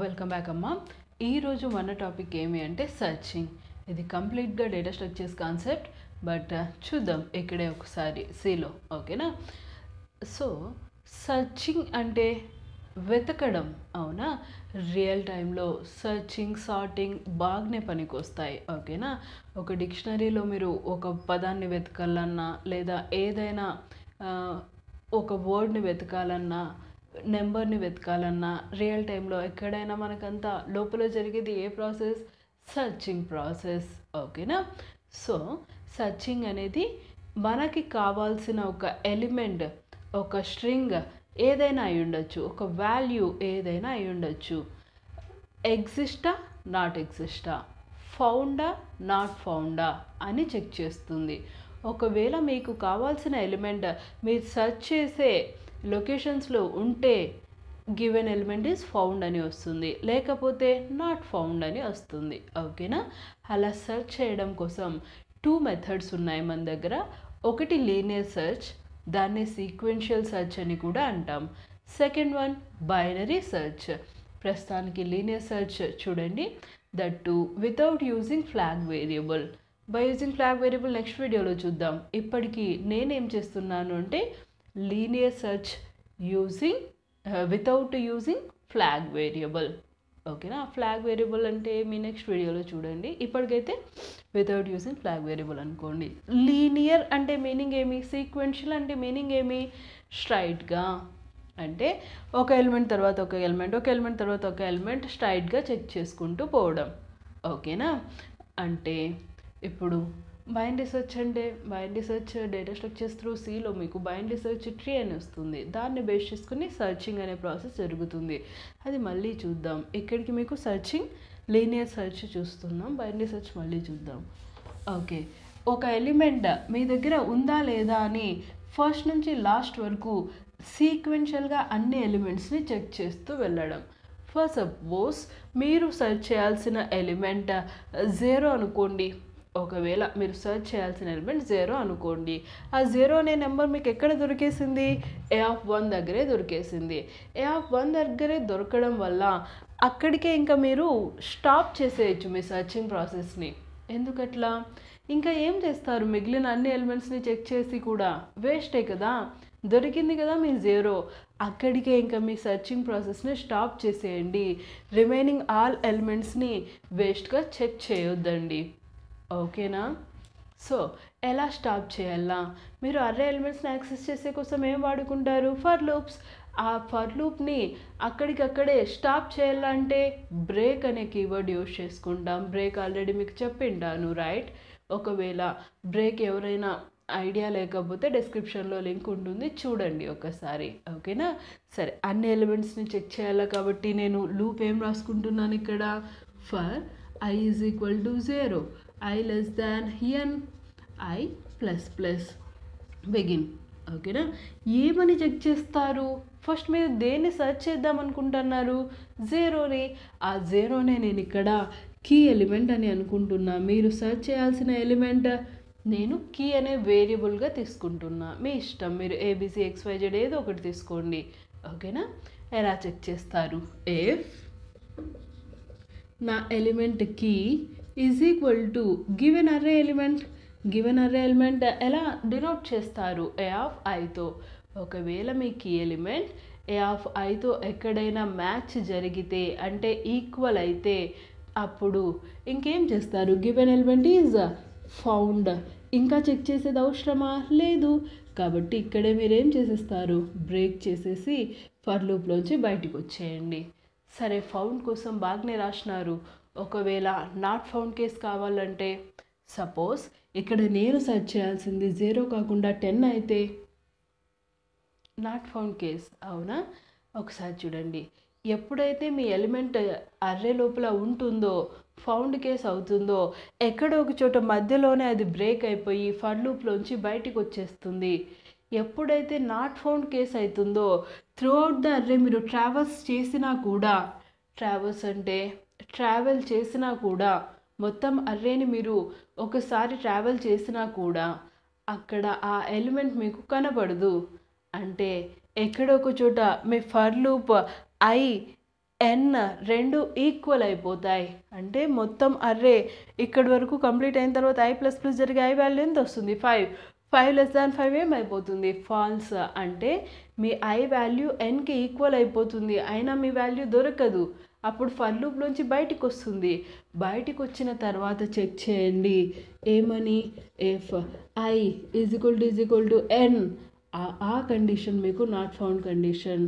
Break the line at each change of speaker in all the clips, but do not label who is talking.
Welcome back అమ్మ. ఈరోజు మన టాపిక్ ఏమి అంటే సర్చింగ్. ఇది కంప్లీట్గా డేటా స్ట్రక్చర్స్ కాన్సెప్ట్. బట్ చూద్దాం ఇక్కడే ఒకసారి సిలో. ఓకేనా? సో సర్చింగ్ అంటే వెతకడం, అవునా? రియల్ టైంలో సర్చింగ్, సార్టింగ్ బాగానే పనికి వస్తాయి. ఓకేనా? ఒక డిక్షనరీలో మీరు ఒక పదాన్ని వెతకాలన్నా లేదా ఏదైనా ఒక వర్డ్ని వెతకాలన్నా, నెంబర్ని వెతకాలన్నా రియల్ టైంలో ఎక్కడైనా మనకంతా లోపల జరిగేది ఏ ప్రాసెస్? Searching process. ఓకేనా? సో సర్చింగ్ అనేది మనకి కావాల్సిన ఒక ఎలిమెంట్, ఒక స్ట్రింగ్ ఏదైనా అయి ఉండొచ్చు, ఒక వాల్యూ ఏదైనా అయి ఉండొచ్చు. ఎగ్జిస్టా, నాట్ ఎగ్జిస్టా, ఫౌండా, నాట్ ఫౌండా అని చెక్ చేస్తుంది. ఒకవేళ మీకు కావాల్సిన ఎలిమెంట్ మీరు సెర్చ్ చేసే లొకేషన్స్లో ఉంటే గివెన్ ఎలిమెంట్ ఈజ్ ఫౌండ్ అని వస్తుంది, లేకపోతే నాట్ ఫౌండ్ అని వస్తుంది. ఓకేనా? అలా సెర్చ్ చేయడం కోసం 2 మెథడ్స్ ఉన్నాయి మన దగ్గర. ఒకటి లీనియర్ సెర్చ్, దాన్ని సీక్వెన్షియల్ సెర్చ్ అని కూడా అంటాం. Second one binary search. ప్రస్తుతానికి లీనియర్ సెర్చ్ చూడండి, that to without using flag variable. By using flag variable next వీడియోలో చూద్దాం. ఇప్పటికీ నేనేం చేస్తున్నాను అంటే linear search using without using flag variable. ఓకేనా? ఫ్లాగ్ వేరియబుల్ అంటే మీ నెక్స్ట్ వీడియోలో చూడండి. ఇప్పటికైతే వితౌట్ యూజింగ్ ఫ్లాగ్ వేరియబుల్ అనుకోండి. లీనియర్ అంటే మీనింగ్ ఏమి? సీక్వెన్షియల్ అంటే మీనింగ్ ఏమి? స్ట్రైట్గా, అంటే ఒక ఎలిమెంట్ తర్వాత ఒక ఎలిమెంట్, ఒక ఎలిమెంట్ తర్వాత ఒక ఎలిమెంట్ స్ట్రైట్గా చెక్ చేసుకుంటూ పోవడం. ఓకేనా? అంటే ఇప్పుడు బైనరీ సెర్చ్ అంటే binary search data structures through సిలో మీకు బైనరీ సెర్చ్ ట్రీ అని వస్తుంది. దాన్ని బేస్ చేసుకుని సర్చింగ్ అనే ప్రాసెస్ జరుగుతుంది. అది మళ్ళీ చూద్దాం. ఇక్కడికి మీకు సర్చింగ్, లీనియర్ సెర్చ్ చూస్తున్నాం, బైనరీ సెర్చ్ మళ్ళీ చూద్దాం. ఓకే, ఒక ఎలిమెంట్ మీ దగ్గర ఉందా లేదా అని ఫస్ట్ నుంచి లాస్ట్ వరకు సీక్వెన్షియల్గా అన్ని ఎలిమెంట్స్ని చెక్ చేస్తూ వెళ్ళడం. ఫర్ సపోజ్ మీరు సెర్చ్ చేయాల్సిన ఎలిమెంట్ 0 అనుకోండి. ఒకవేళ మీరు సెర్చ్ చేయాల్సిన ఎలిమెంట్ 0 అనుకోండి. ఆ 0 అనే నెంబర్ మీకు ఎక్కడ దొరికేసింది? A1 దగ్గరే దొరికేసింది. A1 దగ్గరే దొరకడం వల్ల అక్కడికే ఇంకా మీరు స్టాప్ చేసేయచ్చు మీ సర్చింగ్ ప్రాసెస్ని. ఎందుకట్లా? ఇంకా ఏం చేస్తారు? మిగిలిన అన్ని ఎలిమెంట్స్ని చెక్ చేసి కూడా వేస్టే కదా. దొరికింది కదా మీ 0, అక్కడికే ఇంకా మీ సర్చింగ్ ప్రాసెస్ని స్టాప్ చేసేయండి. రిమైనింగ్ ఆల్ ఎలిమెంట్స్ని వేస్ట్గా చెక్ చేయొద్దండి. ఓకేనా? సో ఎలా స్టాప్ చేయాలా? మీరు అర్రే ఎలిమెంట్స్ని యాక్సెస్ చేసే కోసం ఏం వాడుకుంటారు? For loops. ఆ ఫర్ లూప్ని అక్కడికక్కడే స్టాప్ చేయాలంటే బ్రేక్ అనే కీవర్డ్ యూజ్ చేసుకుంటాం. బ్రేక్ ఆల్రెడీ మీకు చెప్పింటాను, రైట్? ఒకవేళ బ్రేక్ ఎవరైనా ఐడియా లేకపోతే డిస్క్రిప్షన్లో లింక్ ఉంటుంది, చూడండి ఒకసారి. ఓకేనా? సరే, అన్ని ఎలిమెంట్స్ని చెక్ చేయాలి కాబట్టి నేను లూప్ ఏం రాసుకుంటున్నాను ఇక్కడ? For I is equal to 0, I less than n, I plus plus begin. ఓకేనా? ఏమని చెక్ చేస్తారు? ఫస్ట్ మీరు దేన్ని సెర్చ్ చేద్దాం అనుకుంటున్నారు? 0ని. ఆ 0నే నేను ఇక్కడ కీ ఎలిమెంట్ అని అనుకుంటున్నా. మీరు సెర్చ్ చేయాల్సిన ఎలిమెంట్ నేను కీ అనే వేరియబుల్గా తీసుకుంటున్నా. మీ ఇష్టం, మీరు ABCXYZ ఏదో ఒకటి తీసుకోండి. ఓకేనా? ఎలా చెక్ చేస్తారు? ఇఫ్ నా element key is equal to given array element. Given array element ఎలా డినోట్ చేస్తారు? A(i)తో. ఒకవేళ మీ కీ ఎలిమెంట్ A(i)తో ఎక్కడైనా మ్యాచ్ జరిగితే, అంటే ఈక్వల్ అయితే, అప్పుడు ఇంకేం చేస్తారు? Given element is found. ఇంకా చెక్ చేసేది అవసరమా? లేదు. కాబట్టి ఇక్కడే మీరేం చేసేస్తారు? బ్రేక్ చేసేసి ఫర్ లూప్లోంచి బయటికి వచ్చేయండి. సరే, ఫౌండ్ కోసం బాగానే రాసినారు. ఒకవేళ నాట్ ఫౌండ్ కేస్ కావాలంటే, సపోజ్ ఇక్కడ నేను సెర్చ్ చేయాల్సింది 0 కాకుండా 10 అయితే నాట్ ఫౌండ్ కేస్, అవునా? ఒకసారి చూడండి. ఎప్పుడైతే మీ ఎలిమెంట్ అర్రే లోపల ఉంటుందో, ఫౌండ్ కేస్ అవుతుందో, ఎక్కడో ఒక చోట మధ్యలోనే అది బ్రేక్ అయిపోయి ఫర్ లూప్లోంచి బయటికి వచ్చేస్తుంది. ఎప్పుడైతే నాట్ ఫౌండ్ కేస్ అవుతుందో, త్రూ అవుట్ ద అర్రే మీరు ట్రావెల్స్ చేసినా కూడా, ట్రావెల్స్ అంటే ట్రావెల్ చేసినా కూడా, మొత్తం అర్రేని మీరు ఒకసారి ట్రావెల్ చేసినా కూడా అక్కడ ఆ ఎలిమెంట్ మీకు కనబడదు. అంటే ఎక్కడో ఒక చోట మీ ఫర్ లూప్ I ఎన్ రెండు ఈక్వల్ అయిపోతాయి. అంటే మొత్తం అర్రే ఇక్కడి వరకు కంప్లీట్ అయిన తర్వాత ఐ ప్లస్ ప్లస్ జరిగే ఐ వాల్యూ ఎంత వస్తుంది? 5. 5 లెస్ దాన్ 5 ఏమైపోతుంది? ఫాల్స్. అంటే మీ ఐ వాల్యూ ఎన్కి ఈక్వల్ అయిపోతుంది, అయినా మీ వాల్యూ దొరకదు. అప్పుడు ఫర్ లూప్లోంచి బయటికి వస్తుంది. బయటికి వచ్చిన తర్వాత చెక్ చేయండి ఏమని, if i is equal to n, ఆ కండిషన్ మీకు నాట్ ఫౌండ్ కండిషన్.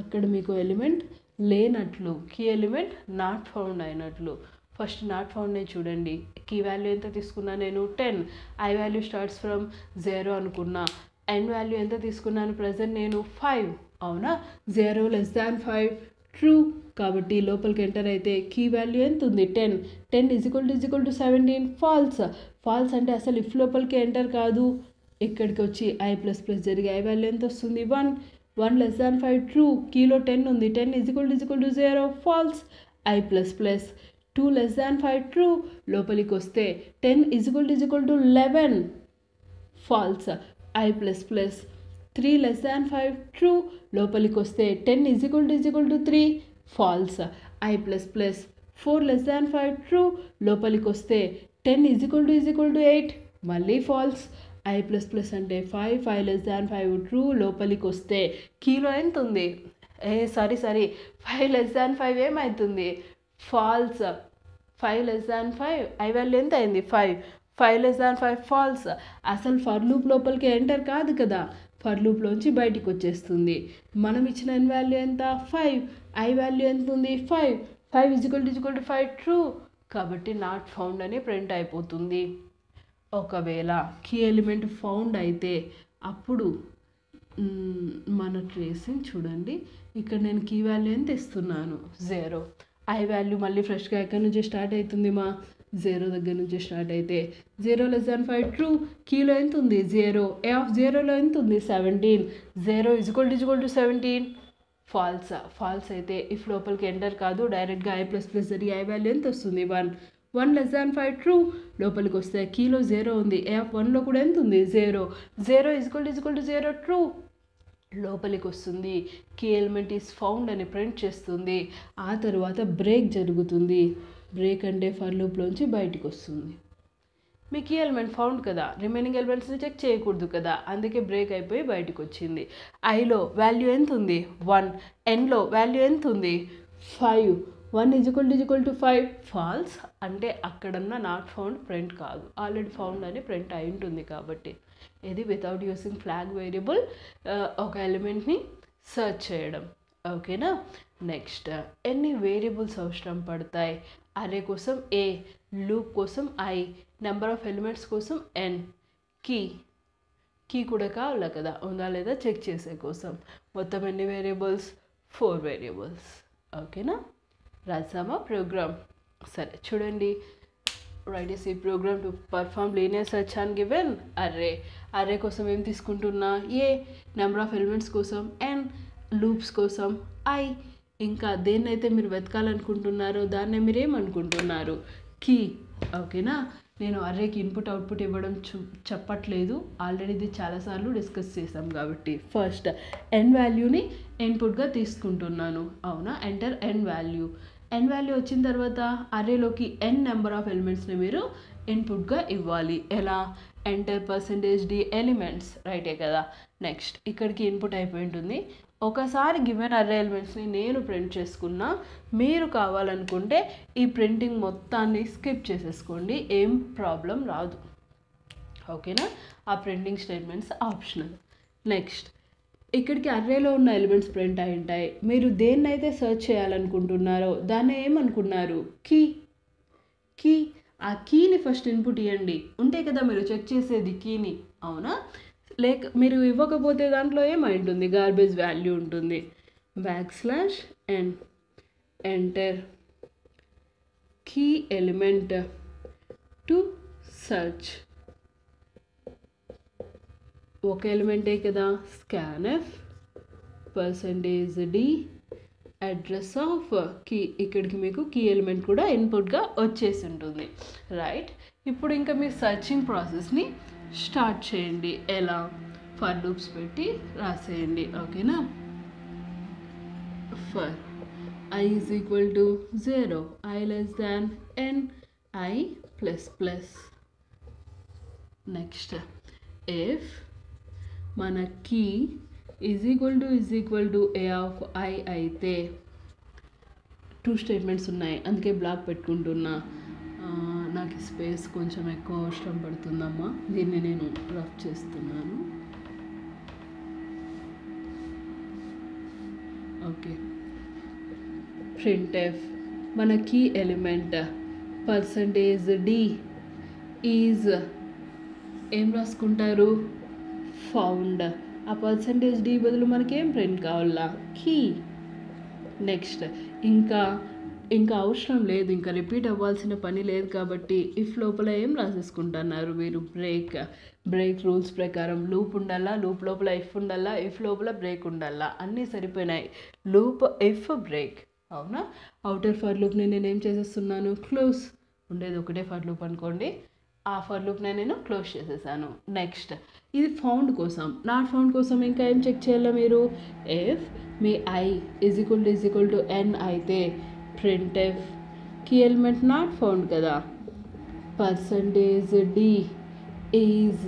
అక్కడ మీకు ఎలిమెంట్ లేనట్లు, కీ ఎలిమెంట్ నాట్ ఫౌండ్ అయినట్లు. ఫస్ట్ నాట్ ఫౌండ్నే చూడండి. కీ వాల్యూ ఎంత తీసుకున్నా నేను? 10. ఐ వాల్యూ స్టార్ట్స్ ఫ్రమ్ 0 అనుకున్నా. ఎన్ వాల్యూ ఎంత తీసుకున్నాను ప్రజెంట్ నేను? 5. అవునా? 0 లెస్ దాన్ 5 ట్రూ. కాబట్టి లోపలికి ఎంటర్ అయితే కీ వాల్యూ ఎంత ఉంది? 10. 10 is equal to 17 false. False అంటే అసలు ఇఫ్ లోపలికి ఎంటర్ కాదు. ఇక్కడికి వచ్చి ఐ ప్లస్ ప్లస్ జరిగే ఐ వాల్యూ ఎంత వస్తుంది? 1. 1 లెస్ దాన్ 5 ట్రూ. కీలో 10 ఉంది. 10 is equal to 0 false. I plus plus 2 less than 5 true. లోపలికి వస్తే 10 is equal to 11 false. I plus plus 3 less than 5 true. లోపలికి వస్తే 10 is equal to 3 false. I plus plus 4 less than 5 true. లోపలికి వస్తే 10 is equal to 8 మళ్ళీ falls. I plus plus అంటే 5. 5 less than 5 true. లోపలికి వస్తే కీలో ఎంత ఉంది? సారీ 5 లెస్ దాన్ 5 ఏమవుతుంది? False. 5 less than 5 I value ఎంత అయింది? 5. 5 లెస్ దాన్ 5 ఫాల్స్. అసలు ఫర్ లూప్ లోపలికి ఎంటర్ కాదు కదా, ఫర్ లూప్లోంచి బయటికి వచ్చేస్తుంది. మనం ఇచ్చిన ఎన్ వాల్యూ ఎంత? 5. ఐ వాల్యూ ఎంత ఉంది? 5. 5 ఈజ్ ఈక్వల్ టు 5 ట్రూ. కాబట్టి నాట్ ఫౌండ్ అని ప్రింట్ అయిపోతుంది. ఒకవేళ కీ ఎలిమెంట్ ఫౌండ్ అయితే అప్పుడు మన ట్రేసింగ్ చూడండి. ఇక్కడ నేను కీ వాల్యూ ఎంత ఇస్తున్నాను? 0. ఐ వాల్యూ మళ్ళీ ఫ్రెష్గా ఎక్కడి నుంచి స్టార్ట్ అవుతుంది? మా 0 దగ్గర నుంచి స్టార్ట్ అయితే 0 లెస్ దాన్ 5 ట్రూ. కీలో ఎంత ఉంది? 0. ఏ ఆఫ్ 0లో ఎంత ఉంది? 17. 0 is equal to 17 false. False అయితే ఇఫ్ లోపలికి ఎంటర్ కాదు, డైరెక్ట్గా ఐ ప్లస్ ప్లస్ జరిగి ఐ వాల్యూ ఎంత వస్తుంది? 1. 1 లెస్ దాన్ 5 ట్రూ. లోపలికి వస్తే కీలో 0 ఉంది. ఏ ఆఫ్ 1లో కూడా ఎంత ఉంది? 0. 0 ఈజ్ ఈక్వల్ టు 0 ట్రూ. లోపలికి వస్తుంది. కీ ఎలిమెంట్ ఈస్ ఫౌండ్ అని ప్రింట్ చేస్తుంది. ఆ తర్వాత బ్రేక్ జరుగుతుంది. బ్రేక్ అంటే ఫర్ లూప్లోంచి బయటికి వస్తుంది. మీ కీ ఎలిమెంట్ ఫౌండ్ కదా, రిమైనింగ్ ఎలిమెంట్స్ని చెక్ చేయకూడదు కదా, అందుకే బ్రేక్ అయిపోయి బయటకు వచ్చింది. ఐలో వాల్యూ ఎంత ఉంది? 1. ఎన్లో వాల్యూ ఎంత ఉంది? 5. 1 ఈజ్ ఈక్వల్ టు 5 ఫాల్స్. అంటే అక్కడన్నా నాట్ ఫౌండ్ ప్రింట్ కాదు, ఆల్రెడీ ఫౌండ్ అని ప్రింట్ అయి ఉంటుంది. కాబట్టి ఇది వితౌట్ యూసింగ్ ఫ్లాగ్ వేరియబుల్ ఒక ఎలిమెంట్ని సెర్చ్ చేయడం. ఓకేనా? నెక్స్ట్ ఎన్ని వేరియబుల్స్ అవసరం పడతాయి? అరే కోసం ఏ, లూప్ కోసం ఐ, నెంబర్ ఆఫ్ ఎలిమెంట్స్ కోసం ఎన్, కీ కూడా కావాలి కదా, ఉందా లేదా చెక్ చేసే కోసం. మొత్తం ఎన్ని వేరియబుల్స్? 4 వేరియబుల్స్. ఓకేనా? రాసామా ప్రోగ్రామ్? సరే చూడండి. Write a C program to perform linear search on given array. Array కోసం ఏం తీసుకుంటున్నా? ఏ, నెంబర్ ఆఫ్ ఎలిమెంట్స్ కోసం ఎన్, లూప్స్ కోసం ఐ, ఇంకా దేన్నైతే మీరు వెతకాలనుకుంటున్నారో దాన్నే మీరు ఏమనుకుంటున్నారు? కీ. ఓకేనా? నేను అర్రేకి ఇన్పుట్ అవుట్పుట్ ఇవ్వడం చెప్పట్లేదు, ఆల్రెడీ ఇది చాలాసార్లు డిస్కస్ చేసాం కాబట్టి. ఫస్ట్ ఎన్ వాల్యూని ఇన్పుట్గా తీసుకుంటున్నాను. అవునా? ఎంటర్ ఎన్ వాల్యూ. ఎన్ వాల్యూ వచ్చిన తర్వాత అర్రేలోకి ఎన్ నెంబర్ ఆఫ్ ఎలిమెంట్స్ని మీరు ఇన్పుట్గా ఇవ్వాలి. ఎలా? Enter %d elements. రైటే కదా? నెక్స్ట్ ఇక్కడికి ఇన్పుట్ అయిపోయి ఉంటుంది. ఒకసారి గివెన్ అర్రే ఎలిమెంట్స్ని నేను ప్రింట్ చేసుకున్నా, మీరు కావాలనుకుంటే ఈ ప్రింటింగ్ మొత్తాన్ని స్కిప్ చేసేసుకోండి, ఏం ప్రాబ్లం రాదు. ఓకేనా? ఆ ప్రింటింగ్ స్టేట్మెంట్స్ ఆప్షనల్. నెక్స్ట్ ఇక్కడికి అర్రేలో ఉన్న ఎలిమెంట్స్ ప్రింట్ అయి ఉంటాయి. మీరు దేన్నైతే సెర్చ్ చేయాలనుకుంటున్నారో దాన్ని ఏమనుకున్నారు? కీ. ఆ కీని ఫస్ట్ ఇన్పుట్ ఇవ్వండి. ఉంటే కదా మీరు చెక్ చేసేది కీని. అవునా? లేక మీరు ఇవ్వకపోతే దాంట్లో ఏమై ఉంటుంది? గార్బేజ్ వాల్యూ ఉంటుంది. \n enter key element to search. ఒక ఎలిమెంటే కదా, scanf %d address of key. ఇక్కడికి మీకు కీ ఎలిమెంట్ కూడా ఇన్పుట్గా వచ్చేసి ఉంటుంది. రైట్? ఇప్పుడు ఇంకా మీ సర్చింగ్ ప్రాసెస్ని స్టార్ట్ చేయండి. ఎలా? ఫర్ లూప్స్ పెట్టి రాసేయండి. ఓకేనా? For I is equal to 0, I less than n, I plus plus. Next if మన key is equal to A of I అయితే 2 స్టేట్మెంట్స్ ఉన్నాయి, అందుకే బ్లాక్ పెట్టుకుంటున్నా. నాకు స్పేస్ కొంచెం ఎక్కువ అవసరం పడుతుందమ్మా, దీన్ని నేను రఫ్ చేస్తున్నాను. ఓకే, printf మన కీ ఎలిమెంట్ %d ఈజ్ ఏం రాసుకుంటారు, ఫౌండ్. ఆ %d బదులు మనకేం ప్రింట్ కావాలా, కీ. నెక్స్ట్ ఇంకా అవసరం లేదు, ఇంకా రిపీట్ అవ్వాల్సిన పని లేదు కాబట్టి ఇఫ్ లోపల ఏం రాసేసుకుంటున్నారు మీరు, బ్రేక్ రూల్స్ ప్రకారం లూప్ ఉండాలా, లూప్ లోపల ఇఫ్ ఉండాలా, ఇఫ్ లోపల బ్రేక్ ఉండాలా, అన్నీ సరిపోయినాయి. లూప్ ఇఫ్ బ్రేక్, అవునా. అవుటర్ ఫర్ లూప్ని నేనేం చేసేస్తున్నాను, క్లోజ్. ఉండేది ఒకటే ఫర్ లూప్ అనుకోండి, ఆ ఫర్ లూప్ని నేను క్లోజ్ చేసేసాను. నెక్స్ట్ ఇది ఫౌండ్ కోసం. నాట్ ఫౌండ్ కోసం ఇంకా ఏం చెక్ చేయాలా మీరు, ఇఫ్ మీ I is equal to n అయితే printf key element not found కదా, %d ఈజ్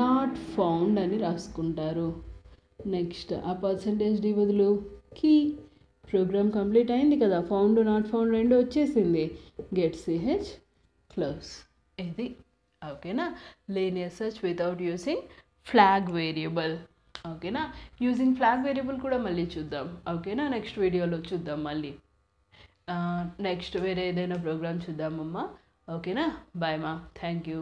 నాట్ ఫౌండ్ అని రాసుకుంటారు. నెక్స్ట్ ఆ %d బదులు కీ. ప్రోగ్రామ్ కంప్లీట్ అయింది కదా, ఫౌండ్ నాట్ ఫౌండ్ రెండు వచ్చేసింది. Get ch close. ఇది ఓకేనా, linear search without using flag variable. ఓకేనా, యూజింగ్ ఫ్లాగ్ వేరియబుల్ కూడా మళ్ళీ చూద్దాం. ఓకేనా, నెక్స్ట్ వీడియోలో చూద్దాం మళ్ళీ. నెక్స్ట్ వేరే ఏదైనా ప్రోగ్రామ్ చూద్దామమ్మా. ఓకేనా, బాయ్ మా, థ్యాంక్ యూ.